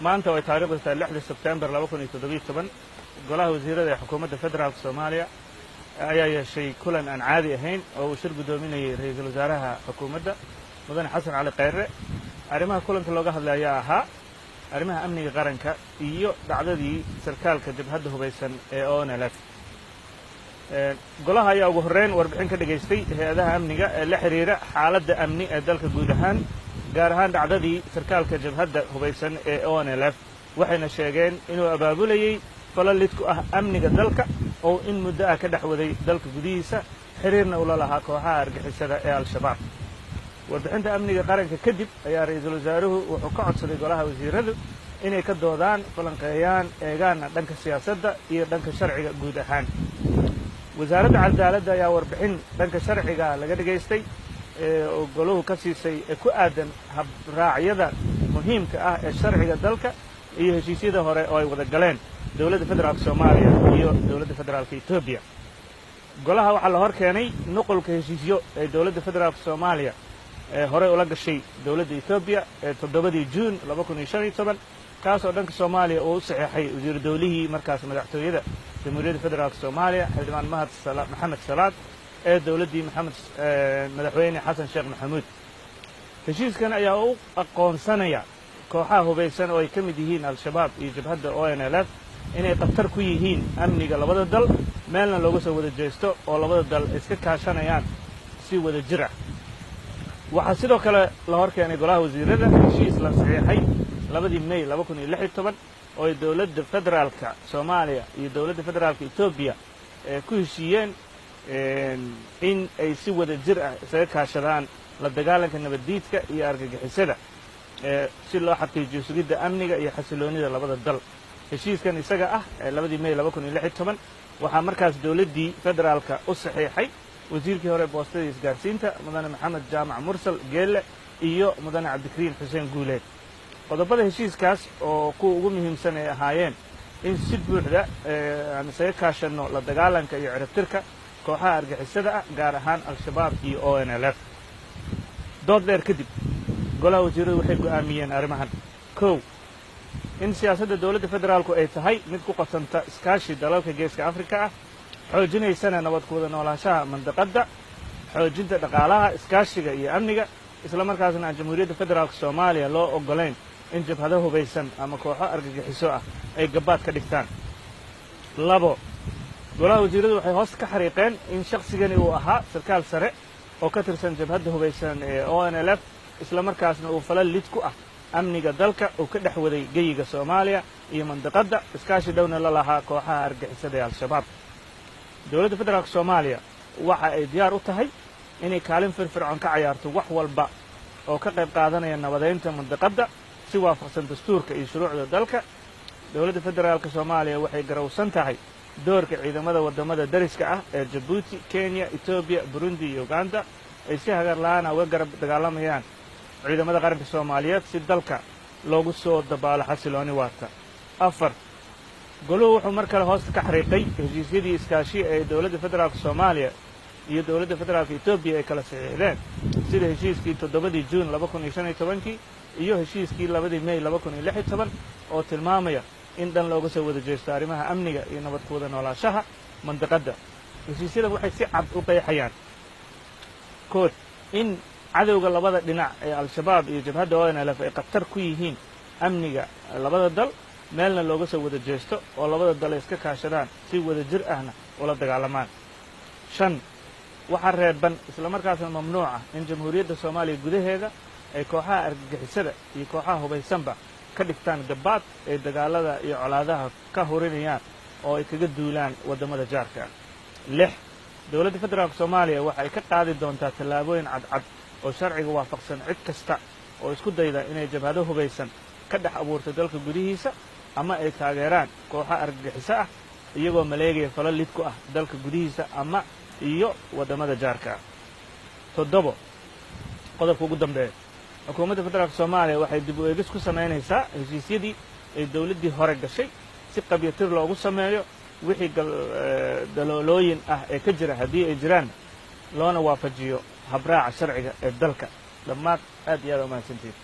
maanta way taariikhdu tahay 6 Sebtembar 2017 golaha wasiirada ee xukuumadda federaalka Soomaaliya ayaa yeeshay kulan aan caadi ahayn oo uu shir gudoominayay ra'iisul wasaaraha xukuumadda mudane xasan cali khayre arrimaha kulanka looga hadlay ayaa ahaa arrimaha amniga qaranka iyo dhacdadii sarkaalka jabhadda hubeysan ee ONLF golaha ayaa ugu horreyn warbixin ka dhageystay hay'adaha amniga ee la xiriira xaaladda amni ee dalka guud ahaan gaar ahaan dhacdadii sarkaalka jabhadda hubeysan ee ONLF waxayna sheegeen inuu abaabulayay falal lid ku ah amniga dalka oo in muddo ah ka dhex waday dalka gudihiisa xiriirna ula lahaa kooxaha argixisada ee al-shabaab warbixinta amniga qaranka kadib ayaa ra'iisul wasaaruhu wuxuu ka codsaday golaha wasiiradu inay ka doodaan falanqeeyaan eegaana dhanka siyaasadda iyo dhanka sharciga guud ahaan wasaaradda cadaaladda ayaa warbixin dhanka sharciga laga dhageystay oo goluhu ka siisay ee ku aadan habraacyada muhiimka ah ee sharciga dalka iyo heshiisyada hore oo ay wada galeen dowladda federaalka Soomaaliya iyo dowladda federaalka Itoobiya golaha waxaa la hor keenay nuqulka heshiisyo ee dowladda federaalka Soomaaliya ee hore ula gashay dowladda Itoobiya ee 7 Juun 2015 kaas oo dhanka Soomaaliya uu saxeexay wasiir dawlihii markaas madaxtooyada jamhuuriyadda federaalka Soomaaliya xildhibaan maxamed salaad ee dowladdii madaxweyne xasan sheekh maxamuud heshiiskan ayaa u aqoonsanaya kooxaha hubeysan oo ay ka mid yihiin al-shabaab iyo jabhadda ONLF inay khatar ku yihiin amniga labada dal meelna looga soo wada jeesto oo labada dal iska kaashanayaan si wada jir ah waxaa sidoo kale la hor keenay golaha wasiirada heshiis la saxiixay 2 May 2016 oo ay dowladda federaalka Soomaaliya iyo dowladda federaalka Itoobiya ku heshiiyeen in ay si wada jir ah isaga kaashadaan la dagaalanka nabaddiidka iyo argagixisada si loo xaqiijiyo sugidda amniga iyo xasiloonida labada dal heshiiskan isaga ah 2 May 2016 waxaa markaas dowladdii federaalka u saxiixay wasiirkii hore boostada isgaarsiinta mudane maxamed jaamac mursal geelle iyo mudane cabdikariin xuseen guuleed qodobada heshiiskaas oo kuwa ugu muhiimsan ay ahaayeen in si buuxda aan isaga kaashanno la dagaalanka iyo ciribtirka kooxaha argixisada ah gaar ahaan al-shabaab iyo ONLF dood dheer kadib golaha wasiiradu waxay go'aamiyeen arrimahan kow in siyaasadda dowladda federaalku ay tahay mid ku qasanta iskaashi dalalka geeska afrika ah xoojinaysana nabad ku wada noolaanshaha mandaqadda xoojinta dhaqaalaha iskaashiga iyo amniga isla markaasna aan jamhuuriyadda federaalka Soomaaliya loo ogolayn in jabhado hubeysan ama kooxo argagixiso ah ay gabaad ka dhigtaan labo golaha wasiiradu waxay hoos ka xariiqeen in shakhsigani uu ahaa sarkaal sare oo ka tirsan jabhadda hubeysan ee ONLF isla markaasna uu falal lid ku ah amniga dalka uu ka dhex waday geyiga Soomaaliya iyo mandaqadda iskaashi dhowna la lahaa kooxaha argixisada ee al-shabaab dowladda federaalka Soomaaliya waxa ay diyaar u tahay inay kaalin firfircoon ka ciyaarto wax walba oo ka qayb qaadanaya nabadeynta mandaqadda si waafaqsan dastuurka iyo shuruucda dalka dowladda federaalka Soomaaliya waxay garowsan tahay doorka ciidamada wadamada dariska ah ee Djibouti, Kenya, Ethiopia, Burundi iyo Uganda ay si hagar la'aan ah uga garab dagaalamayaan ciidamada qaranka Soomaaliyeed si dalka loogu soo dabaalo xasilooni waarta afar goluhu wuxuu mar kale hoosta ka xariiqay heshiisyadii iskaashi ee dowladda federaalka Soomaaliya iyo dowladda federaalka Itoobiya ay kala saxiixdeen sida heshiiskii 7 Juun 2015 iyo heshiiskii 2 May 2016 oo tilmaamaya in dhan looga soo wada jeesto arrimaha amniga iyo nabad ku wada noolaanshaha mandaqadda heshiisyada waxay si cad u qeexayaan kood in cadowga labada dhinac ee al-shabaab iyo jabhadda ONLF ay khatar ku yihiin amniga labada dal meelna looga soo wada jeesto oo labada dal ay iska kaashadaan si wada jir ahna ula dagaalamaan shan waxaa reeban isla markaasna mamnuuc ah in jamhuuriyadda Soomaaliya gudaheeda ay kooxaha argagixisada iyo kooxaha hubeysanba ka dhigtaan gabaad ay dagaalada iyo colaadaha ka horinayaan oo ay kaga duulaan wadamada jaarka lix dowladda federaalka Soomaaliya waxa ay ka qaadi doontaa tallaabooyin cadcad oo sharciga waafaqsan cid kasta oo isku dayda inay jabhado hubeysan ka dhex abuurto dalka gudihiisa ama ay taageeraan kooxo argagixiso ah iyagoo maleegaya falal lid ku ah dalka gudihiisa ama iyo wadamada jaarka toddobo qodobka ugu dambeeya xukuumadda federaalka Soomaaliya waxay dib u eegis ku samaynaysaa heshiisyadii ay dowladdii hore gashay si qabyatir loogu sameeyo wixii daloolooyin ah ee ka jira haddii ay jiraan loona waafajiyo habraaca sharciga ee dalka dhammaad aad iyo aad u mahadsantihiin